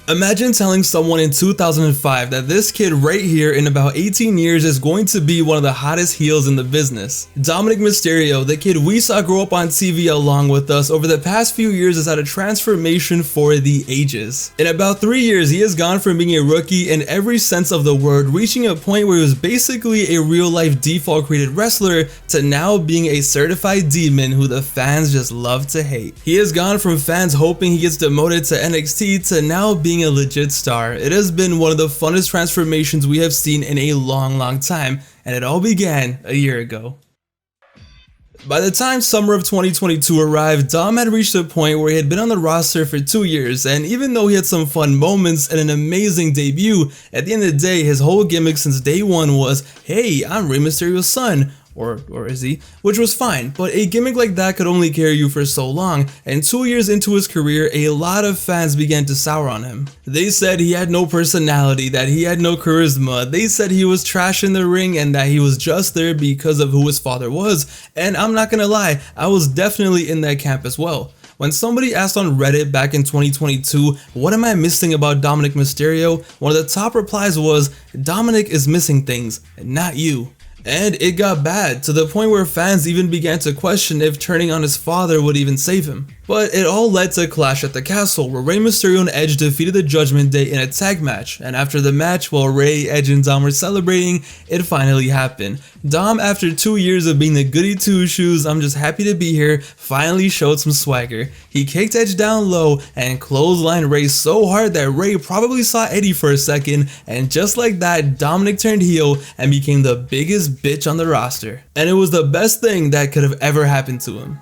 Imagine telling someone in 2005 that this kid right here in about 18 years is going to be one of the hottest heels in the business. Dominik Mysterio, the kid we saw grow up on TV along with us over the past few years, has had a transformation for the ages. In about 3 years, he has gone from being a rookie in every sense of the word, reaching a point where he was basically a real-life default created wrestler, to now being a certified demon who the fans just love to hate. He has gone from fans hoping he gets demoted to NXT to now being a legit star. It has been one of the funnest transformations we have seen in a long time, and it all began a year ago. By the time summer of 2022 arrived, Dom had reached a point where he had been on the roster for 2 years, and even though he had some fun moments and an amazing debut, at the end of the day, his whole gimmick since day one was, hey, I'm Rey Mysterio's son. Or is he? Which was fine, but a gimmick like that could only carry you for so long, and 2 years into his career, a lot of fans began to sour on him. They said he had no personality, that he had no charisma, they said he was trash in the ring, and that he was just there because of who his father was, and I'm not gonna lie, I was definitely in that camp as well. When somebody asked on Reddit back in 2022, what am I missing about Dominik Mysterio? One of the top replies was, Dominik is missing things, not you. And it got bad, to the point where fans even began to question if turning on his father would even save him. But it all led to Clash at the Castle, where Rey Mysterio and Edge defeated the Judgment Day in a tag match, and after the match, while Rey, Edge, and Dom were celebrating, it finally happened. Dom, after 2 years of being the goody two-shoes, I'm just happy to be here, finally showed some swagger. He kicked Edge down low and clotheslined Rey so hard that Rey probably saw Eddie for a second, and just like that, Dominik turned heel and became the biggest bitch on the roster. And it was the best thing that could have ever happened to him.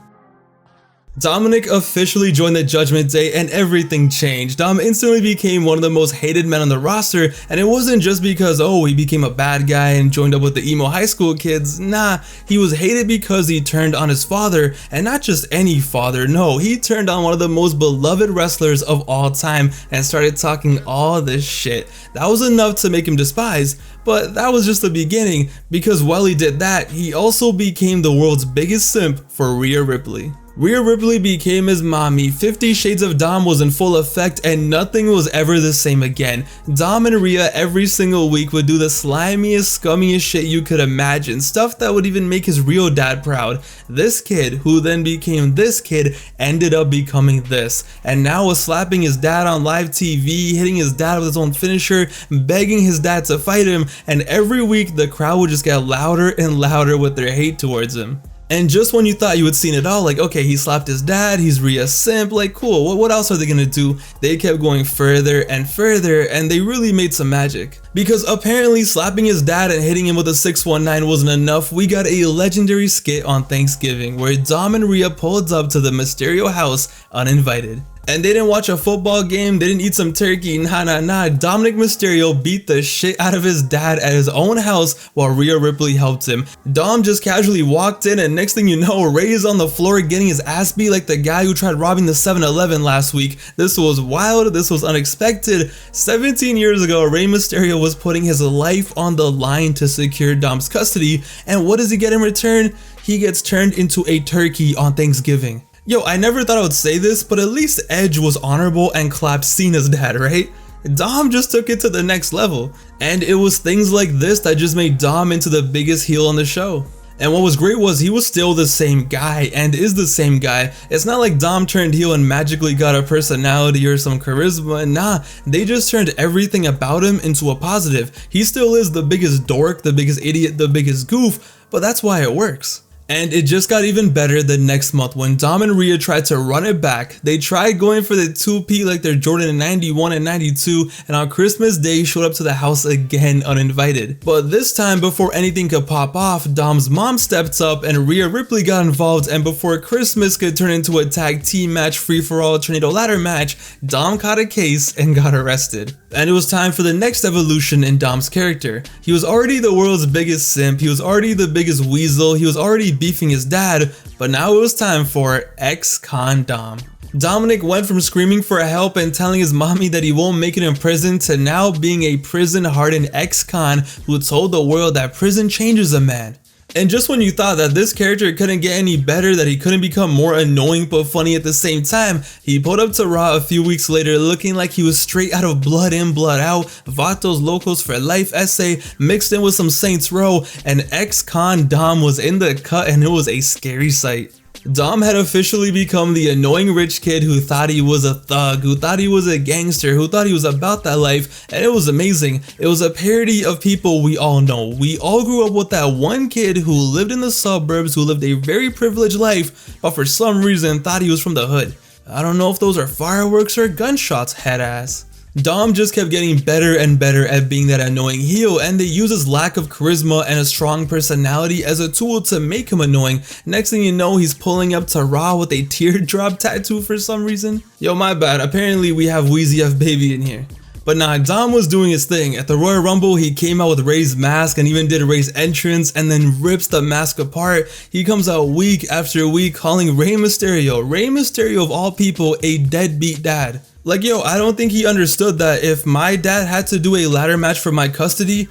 Dominik officially joined the Judgment Day and everything changed. Dom instantly became one of the most hated men on the roster, and it wasn't just because, oh, he became a bad guy and joined up with the emo high school kids. Nah, he was hated because he turned on his father, and not just any father, no, he turned on one of the most beloved wrestlers of all time and started talking all this shit. That was enough to make him despised, but that was just the beginning, because while he did that, he also became the world's biggest simp for Rhea Ripley. Rhea Ripley became his Mami, 50 Shades of Dom was in full effect, and nothing was ever the same again. Dom and Rhea every single week would do the slimiest, scummiest shit you could imagine, stuff that would even make his real dad proud. This kid, who then became this kid, ended up becoming this, and now was slapping his dad on live TV, hitting his dad with his own finisher, begging his dad to fight him, and every week the crowd would just get louder and louder with their hate towards him. And just when you thought you had seen it all, like, okay, he slapped his dad, he's Rhea simp, like, cool, what else are they gonna do? They kept going further and further, and they really made some magic. Because apparently slapping his dad and hitting him with a 619 wasn't enough, we got a legendary skit on Thanksgiving where Dom and Rhea pulled up to the Mysterio house uninvited. And they didn't watch a football game, they didn't eat some turkey, nah. Dominik Mysterio beat the shit out of his dad at his own house while Rhea Ripley helped him. Dom just casually walked in, and next thing you know, Rey is on the floor getting his ass beat like the guy who tried robbing the 7-Eleven last week. This was wild, this was unexpected. 17 years ago, Rey Mysterio was putting his life on the line to secure Dom's custody, and what does he get in return? He gets turned into a turkey on Thanksgiving. Yo, I never thought I would say this, but at least Edge was honorable and clapped Cena's dad, right? Dom just took it to the next level. And it was things like this that just made Dom into the biggest heel on the show. And what was great was he was still the same guy and is the same guy. It's not like Dom turned heel and magically got a personality or some charisma. Nah, they just turned everything about him into a positive. He still is the biggest dork, the biggest idiot, the biggest goof, but that's why it works. And it just got even better the next month when Dom and Rhea tried to run it back. They tried going for the 2P like they're Jordan in 91 and 92, and on Christmas Day showed up to the house again uninvited. But this time, before anything could pop off, Dom's mom stepped up and Rhea Ripley got involved, and before Christmas could turn into a tag team match, free-for-all tornado ladder match, Dom caught a case and got arrested. And it was time for the next evolution in Dom's character. He was already the world's biggest simp, he was already the biggest weasel, he was already beefing his dad, but now it was time for ex-con Dom. Dominik went from screaming for help and telling his mommy that he won't make it in prison to now being a prison-hardened ex-con who told the world that prison changes a man. And just when you thought that this character couldn't get any better, that he couldn't become more annoying but funny at the same time, he pulled up to Raw a few weeks later looking like he was straight out of Blood In, Blood Out, Vatos Locos for Life essay mixed in with some Saints Row, and ex-con Dom was in the cut and it was a scary sight. Dom had officially become the annoying rich kid who thought he was a thug, who thought he was a gangster, who thought he was about that life, and it was amazing. It was a parody of people we all know. We all grew up with that one kid who lived in the suburbs, who lived a very privileged life, but for some reason thought he was from the hood. I don't know if those are fireworks or gunshots, head ass. Dom just kept getting better and better at being that annoying heel, and they use his lack of charisma and a strong personality as a tool to make him annoying. Next thing you know, he's pulling up to Raw with a teardrop tattoo for some reason. Yo, my bad, apparently we have Weezy F Baby in here. But nah, Dom was doing his thing. At the Royal Rumble, he came out with Ray's mask and even did Ray's entrance and then rips the mask apart. He comes out week after week calling Rey Mysterio of all people, a deadbeat dad. Like, yo, I don't think he understood that if my dad had to do a ladder match for my custody,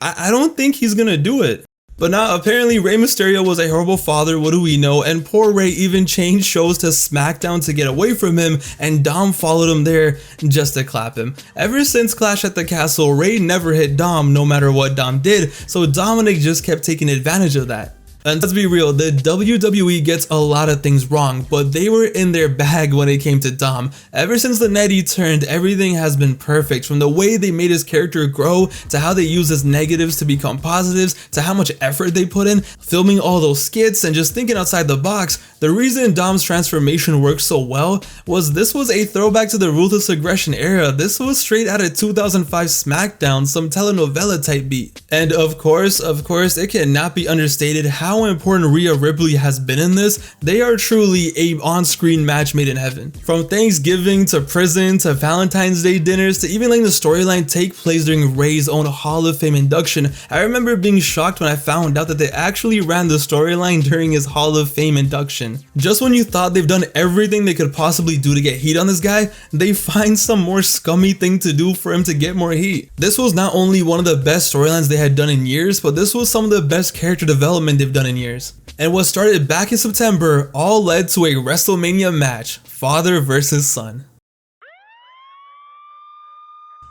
I don't think he's gonna do it. But now apparently Rey Mysterio was a horrible father, what do we know, and poor Rey even changed shows to SmackDown to get away from him, and Dom followed him there just to clap him. Ever since Clash at the Castle, Rey never hit Dom no matter what Dom did, so Dominik just kept taking advantage of that. And let's be real, the WWE gets a lot of things wrong, but they were in their bag when it came to Dom. Ever since the night he turned, everything has been perfect, from the way they made his character grow, to how they use his negatives to become positives, to how much effort they put in, filming all those skits and just thinking outside the box. The reason Dom's transformation worked so well was this was a throwback to the Ruthless Aggression era. This was straight out of 2005 SmackDown, some telenovela type beat. And of course, it cannot be understated how important Rhea Ripley has been in this. They are truly a on-screen match made in heaven. From Thanksgiving to prison to Valentine's Day dinners to even letting the storyline take place during Rey's own Hall of Fame induction, I remember being shocked when I found out that they actually ran the storyline during his Hall of Fame induction. Just when you thought they've done everything they could possibly do to get heat on this guy, they find some more scummy thing to do for him to get more heat. This was not only one of the best storylines they had done in years, but this was some of the best character development they've done in years. And what started back in September all led to a WrestleMania match, father versus son.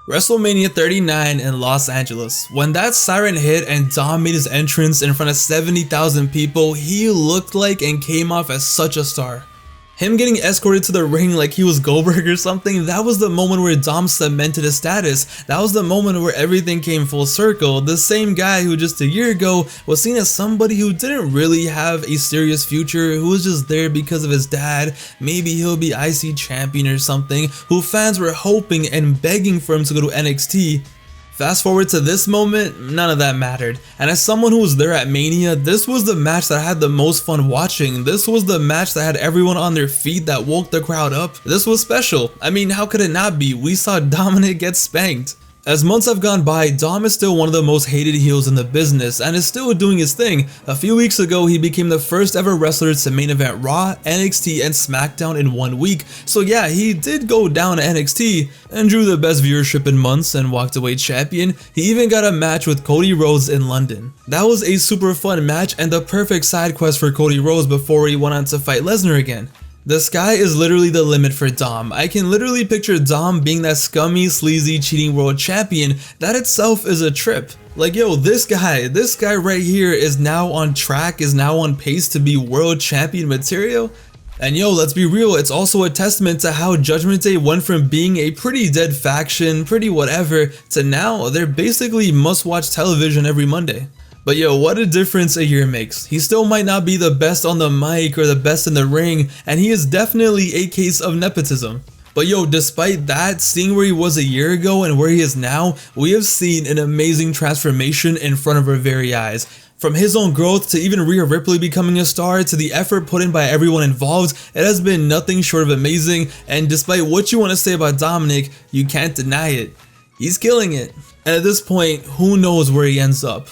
WrestleMania 39 in Los Angeles. When that siren hit and Dom made his entrance in front of 70,000 people, he looked like and came off as such a star. Him getting escorted to the ring like he was Goldberg or something, that was the moment where Dom cemented his status. That was the moment where everything came full circle. The same guy who just a year ago was seen as somebody who didn't really have a serious future, who was just there because of his dad, maybe he'll be IC champion or something, who fans were hoping and begging for him to go to NXT. Fast forward to this moment, none of that mattered. And as someone who was there at Mania, this was the match that I had the most fun watching. This was the match that had everyone on their feet, that woke the crowd up. This was special. I mean, how could it not be? We saw Dominik get spanked. As months have gone by, Dom is still one of the most hated heels in the business and is still doing his thing. A few weeks ago, he became the first ever wrestler to main event Raw, NXT, and SmackDown in 1 week. So yeah, he did go down to NXT and drew the best viewership in months and walked away champion. He even got a match with Cody Rhodes in London. That was a super fun match and the perfect side quest for Cody Rhodes before he went on to fight Lesnar again. The sky is literally the limit for Dom. I can literally picture Dom being that scummy, sleazy, cheating world champion. That itself is a trip. Like, yo, this guy right here is now on track, is now on pace to be world champion material. And yo, let's be real, it's also a testament to how Judgment Day went from being a pretty dead faction, pretty whatever, to now they're basically must-watch television every Monday. But yo, what a difference a year makes. He still might not be the best on the mic or the best in the ring, and he is definitely a case of nepotism. But yo, despite that, seeing where he was a year ago and where he is now, we have seen an amazing transformation in front of our very eyes. From his own growth to even Rhea Ripley becoming a star to the effort put in by everyone involved, it has been nothing short of amazing, and despite what you want to say about Dominik, you can't deny it. He's killing it. And at this point, who knows where he ends up?